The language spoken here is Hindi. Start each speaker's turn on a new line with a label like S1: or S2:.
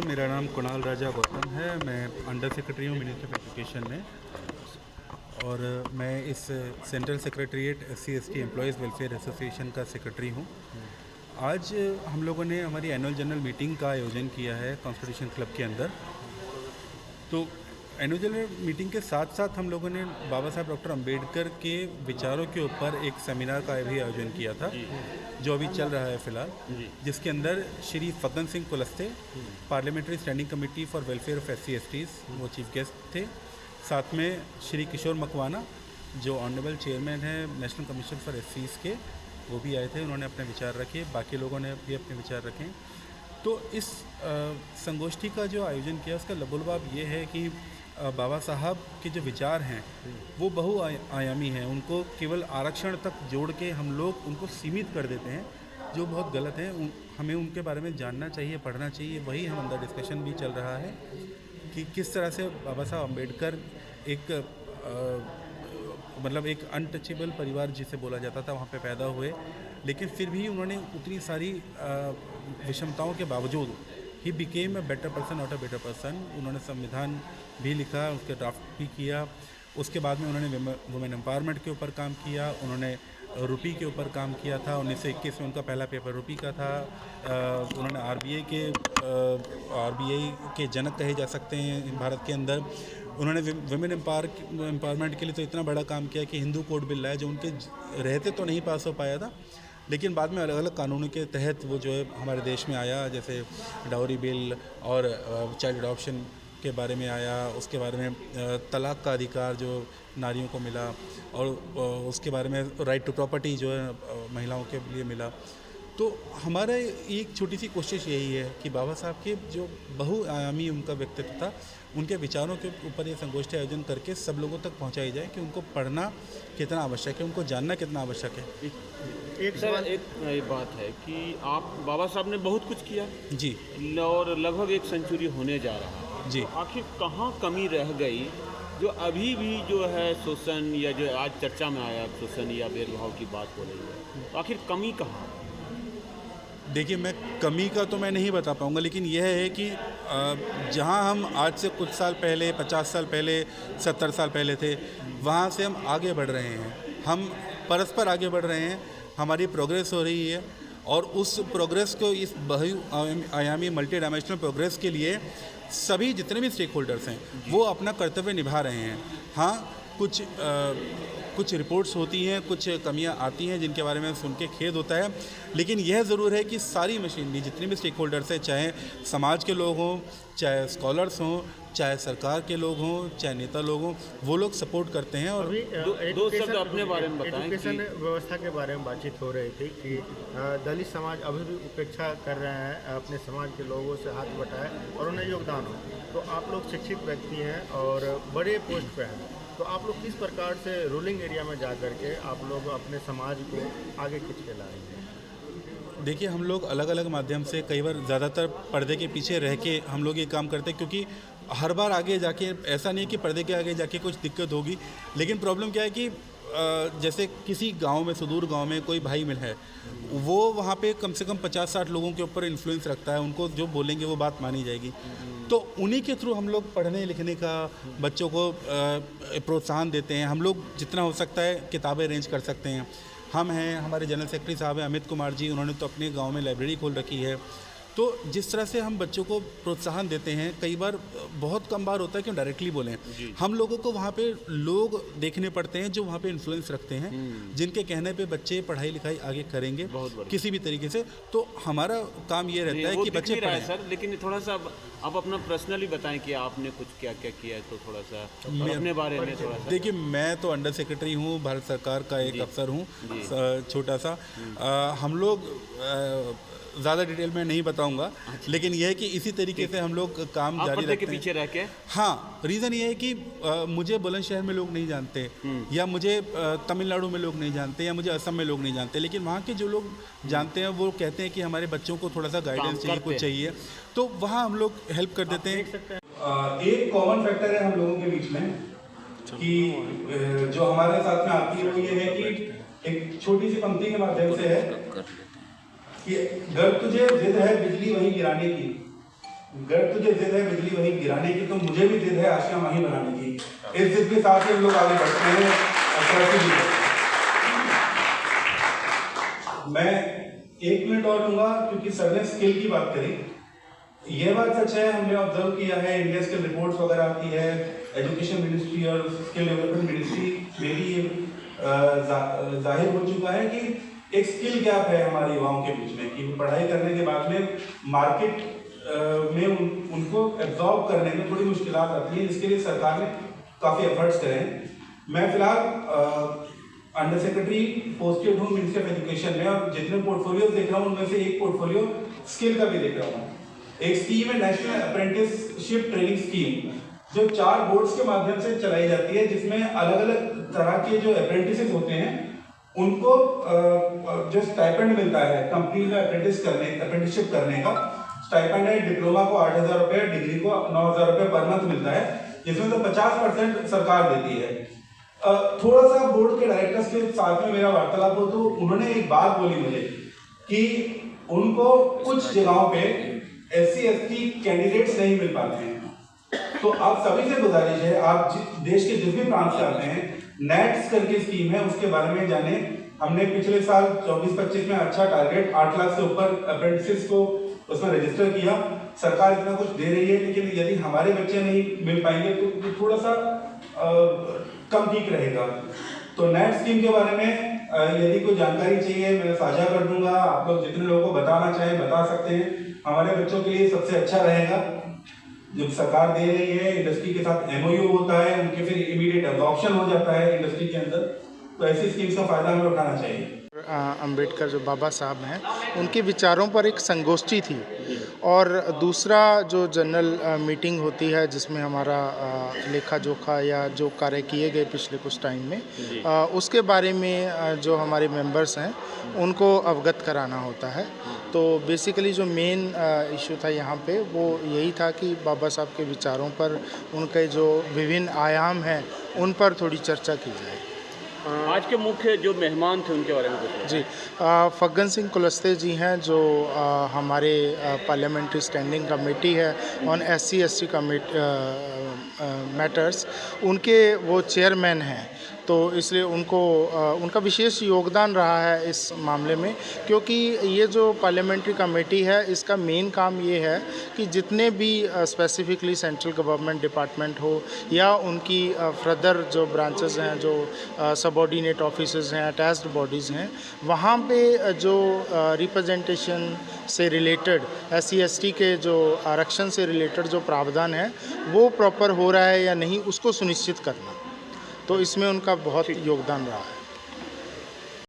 S1: मेरा नाम कुणाल राजा गौतम है। मैं अंडर सेक्रेटरी हूँ मिनिस्ट्री ऑफ एजुकेशन में, और मैं इस central secretariat SC/ST employees welfare association का सेक्रेटरी हूँ। आज हम लोगों ने हमारी एनुअल जनरल मीटिंग का आयोजन किया है कॉन्स्टिट्यूशन क्लब के अंदर। तो एनुअल जनरल मीटिंग के साथ साथ हम लोगों ने बाबा साहब डॉक्टर अंबेडकर के विचारों के ऊपर एक सेमिनार का भी आयोजन किया था, जो अभी चल रहा है फ़िलहाल, जिसके अंदर Shri Faggan Singh Kulaste, parliamentary standing committee for welfare of SC/STs, वो चीफ गेस्ट थे। साथ में श्री किशोर मकवाना, जो ऑनरेबल चेयरमैन है नेशनल कमीशन फॉर SCs के, वो भी आए थे। उन्होंने अपने विचार रखे, बाकी लोगों ने भी अपने विचार रखे। तो इस संगोष्ठी का जो आयोजन किया, उसका लबुलबाब ये है कि बाबा साहब के जो विचार हैं वो बहुआयामी हैं। उनको केवल आरक्षण तक जोड़ के हम लोग उनको सीमित कर देते हैं, जो बहुत गलत है। हमें उनके बारे में जानना चाहिए, पढ़ना चाहिए। वही हम अंदर डिस्कशन भी चल रहा है कि किस तरह से बाबा साहब अम्बेडकर एक मतलब एक अनटचेबल परिवार जिसे बोला जाता था, वहाँ पे पैदा हुए, लेकिन फिर भी उन्होंने उतनी सारी विषमताओं के बावजूद he became a better person, not a better person. उन्होंने संविधान भी लिखा, उसके ड्राफ्ट भी किया। उसके बाद में उन्होंने वुमेन एम्पावरमेंट के ऊपर काम किया, उन्होंने रुपी के ऊपर काम किया था। 1921 में उनका पहला पेपर रुपी का था। उन्होंने RBI के जनक कहे जा सकते हैं भारत के अंदर। उन्होंने वुमेन एम्पावरमेंट के लिए तो इतना बड़ा काम किया कि हिंदू कोड बिल लाया, जो उनके रहते तो नहीं पास हो पाया था, लेकिन बाद में अलग अलग कानूनों के तहत वो जो है हमारे देश में आया। जैसे डाउरी बिल और चाइल्ड अडॉप्शन के बारे में आया, उसके बारे में तलाक का अधिकार जो नारियों को मिला, और उसके बारे में राइट टू प्रॉपर्टी जो है महिलाओं के लिए मिला। तो हमारा एक छोटी सी कोशिश यही है कि बाबा साहब के जो बहुआयामी उनका व्यक्तित्व था, उनके विचारों के ऊपर ये संगोष्ठी आयोजन करके सब लोगों तक पहुंचाई जाए कि उनको पढ़ना कितना आवश्यक है, उनको जानना कितना आवश्यक है।
S2: एक बात है कि आप बाबा साहब ने बहुत कुछ किया
S1: जी,
S2: और लगभग 1 सेंचुरी होने जा रहा है
S1: जी।
S2: तो आखिर कहाँ कमी रह गई जो अभी भी जो है शोषण, या जो आज चर्चा में आया शोषण या भेदभाव की बात हो रही है, तो आखिर कमी कहाँ?
S1: देखिए, मैं कमी का तो मैं नहीं बता पाऊँगा, लेकिन यह है कि जहाँ हम आज से कुछ साल पहले, 50 साल पहले, 70 साल पहले थे, वहाँ से हम आगे बढ़ रहे हैं। हम परस्पर आगे बढ़ रहे हैं, हमारी प्रोग्रेस हो रही है, और उस प्रोग्रेस को, इस बहुआयामी मल्टी डायमेंशनल प्रोग्रेस के लिए सभी जितने भी स्टेक होल्डर्स हैं वो अपना कर्तव्य निभा रहे हैं। हाँ, कुछ रिपोर्ट्स होती हैं, कुछ कमियां आती हैं जिनके बारे में सुन के खेद होता है, लेकिन यह ज़रूर है कि सारी मशीनरी, जितने भी स्टेक होल्डर्स हैं, चाहे समाज के लोग हों, चाहे स्कॉलर्स हों, चाहे सरकार के लोग हों, चाहे नेता लोग हों, वो लोग सपोर्ट करते हैं। और
S2: दो शब्द अपने बारे में बताएं।
S3: एजुकेशन व्यवस्था के बारे में बातचीत हो रही थी कि दलित समाज अभी भी उपेक्षा कर रहे हैं, अपने समाज के लोगों से हाथ बटाए और उन्हें योगदान हो। तो आप लोग शिक्षित व्यक्ति हैं और बड़े पोस्ट पे हैं, तो आप लोग किस प्रकार से रूलिंग एरिया में जा करके आप लोग अपने समाज को आगे खींच के ला रहे हैं?
S1: देखिए, हम लोग अलग अलग माध्यम से, कई बार ज़्यादातर पर्दे के पीछे रह के हम लोग ये काम करते हैं, क्योंकि हर बार आगे जाके ऐसा नहीं है कि पर्दे के आगे जाके कुछ दिक्कत होगी, लेकिन प्रॉब्लम क्या है कि जैसे किसी गांव में, सुदूर गांव में कोई भाई मिल है, वो वहाँ पे कम से कम 50-60 लोगों के ऊपर इन्फ्लुएंस रखता है, उनको जो बोलेंगे वो बात मानी जाएगी। तो उन्हीं के थ्रू हम लोग पढ़ने लिखने का, बच्चों को प्रोत्साहन देते हैं। हम लोग जितना हो सकता है किताबें अरेंज कर सकते हैं। हम हैं, हमारे जनरल सेक्रेटरी साहब हैं अमित कुमार जी, उन्होंने तो अपने गांव में लाइब्रेरी खोल रखी है। तो जिस तरह से हम बच्चों को प्रोत्साहन देते हैं, कई बार बहुत कम बार होता है कि हम डायरेक्टली बोलें, हम लोगों को वहाँ पे लोग देखने पड़ते हैं जो वहाँ पे इन्फ्लुएंस रखते हैं, जिनके कहने पे बच्चे पढ़ाई लिखाई आगे करेंगे किसी भी तरीके से। तो हमारा काम ये रहता है कि बच्चे पढ़ें।
S2: सर, लेकिन थोड़ा सा आप अपना पर्सनली बताएं कि आपने कुछ क्या क्या किया है, तो थोड़ा सा अपने बारे में थोड़ा सा।
S1: देखिए, मैं तो अंडर सेक्रेटरी हूँ, भारत सरकार का एक अफसर हूँ, छोटा सा। हम लोग ज़्यादा डिटेल में नहीं बताऊंगा, लेकिन यह है कि इसी तरीके से हम लोग काम जारी रखते हैं।
S2: पीछे रह के
S1: हाँ, रीज़न ये है कि मुझे बुलंदशहर में लोग नहीं जानते, या मुझे तमिलनाडु में लोग नहीं जानते, या मुझे असम में लोग नहीं जानते, लेकिन वहाँ के जो लोग जानते हैं वो कहते हैं कि हमारे बच्चों को थोड़ा सा गाइडेंस चाहिए, कुछ चाहिए, तो वहाँ हम लोग हेल्प कर देते हैं। एक कॉमन फैक्टर है हम लोगों के बीच में कि जो हमारे साथ में आती है वो ये है कि एक छोटी सी पंक्ति के माध्यम से है कि घर तुझे जिद है बिजली वहीं गिराने की, अगर तुझे जिद है बिजली वही गिराने की, तो मुझे भी जिद है आशिया माही बनाने की। इस जिद के साथ ही हम लोग आगे बढ़ते हैं और तरक्की भी करते हैं। मैं 1 मिनट और लूँगा क्योंकि सर ने स्किल की बात करी। ये बात सच है, हमने ऑब्जर्व किया है, इंडिया स्किल रिपोर्ट्स वगैरह आती है, एजुकेशन मिनिस्ट्री और स्किल डेवलपमेंट मिनिस्ट्री में भी ये जाहिर हो चुका है कि एक स्किल गैप है हमारे युवाओं के बीच में, कि पढ़ाई करने के बाद में मार्केट में उनको एब्जॉर्ब करने में थोड़ी मुश्किलात आती है, जिसके लिए सरकार ने काफ़ी एफर्ट्स करे हैं। मैं फिलहाल अंडर सेक्रेटरी पोस्टेड हूँ मिनिस्ट्री ऑफ एजुकेशन में, और जितने पोर्टफोलियोज देख रहा हूँ उनमें से एक पोर्टफोलियो स्किल का भी देख रहा हूँ। एक स्कीम है नेशनल अप्रेंटिसशिप ट्रेनिंग स्कीम, जो 4 बोर्ड्स के माध्यम से चलाई जाती है, जिसमें अलग अलग तरह के जो अप्रेंटिसेस होते हैं उनको जो स्टाइपेंड मिलता है कंपनी में अप्रेंटिसशिप करने का स्टाइपेंड है। डिप्लोमा को 8,000 रुपये, डिग्री को 9,000 रुपये पर मंथ मिलता है, जिसमें तो 50% सरकार देती है। थोड़ा सा बोर्ड के डायरेक्टर्स के साथ में मेरा वार्तालाप हो तो उन्होंने एक बात बोली मुझे कि उनको कुछ जगहों पे SC/ST कैंडिडेट्स नहीं मिल पाते हैं। तो आप सभी से गुजारिश है, आप देश के जिस भी प्रांत से आते हैं, नेट्स करके स्कीम है, उसके बारे में जाने। हमने पिछले साल 24-25 में अच्छा टारगेट 8 लाख से ऊपर अप्रेंटिसेस को उसमें रजिस्टर किया। सरकार इतना कुछ दे रही है, लेकिन यदि हमारे बच्चे नहीं मिल पाएंगे तो थोड़ा सा कम ठीक रहेगा। तो नेट स्कीम के बारे में यदि कोई जानकारी चाहिए मैं साझा कर दूंगा। आप लोग जितने लोगों को बताना चाहें बता सकते हैं। हमारे बच्चों के लिए सबसे अच्छा रहेगा जब सरकार दे रही है, इंडस्ट्री के साथ MOU होता है, उनके फिर इमीडिएट एडॉप्शन हो जाता है इंडस्ट्री के अंदर, तो ऐसी स्कीम्स का फायदा हमें उठाना चाहिए।
S4: अंबेडकर जो बाबा साहब हैं, उनके विचारों पर एक संगोष्ठी थी, और दूसरा जो जनरल मीटिंग होती है जिसमें हमारा लेखा जोखा या जो कार्य किए गए पिछले कुछ टाइम में, उसके बारे में जो हमारे मेंबर्स हैं उनको अवगत कराना होता है। तो बेसिकली जो मेन इशू था यहाँ पे वो यही था कि बाबा साहब के विचारों पर, उनके जो विभिन्न आयाम हैं उन पर थोड़ी चर्चा की जाए।
S2: आज के मुख्य जो मेहमान थे उनके बारे में बताइए।
S4: जी, फग्गन सिंह कुलस्ते जी हैं, जो हमारे पार्लियामेंट्री स्टैंडिंग कमेटी है ऑन SC/ST मैटर्स, उनके वो चेयरमैन हैं। तो इसलिए उनका विशेष योगदान रहा है इस मामले में, क्योंकि ये जो पार्लियामेंट्री कमेटी है इसका मेन काम ये है कि जितने भी स्पेसिफिकली सेंट्रल गवर्नमेंट डिपार्टमेंट हो या उनकी फर्दर जो ब्रांचेस हैं, जो सबऑर्डिनेट ऑफिसेज हैं, अटैच्ड बॉडीज़ हैं, वहाँ पे जो रिप्रेजेंटेशन से रिलेटेड SC/ST के जो आरक्षण से रिलेटेड जो प्रावधान है वो प्रॉपर हो रहा है या नहीं, उसको सुनिश्चित करना। तो इसमें उनका बहुत योगदान रहा है।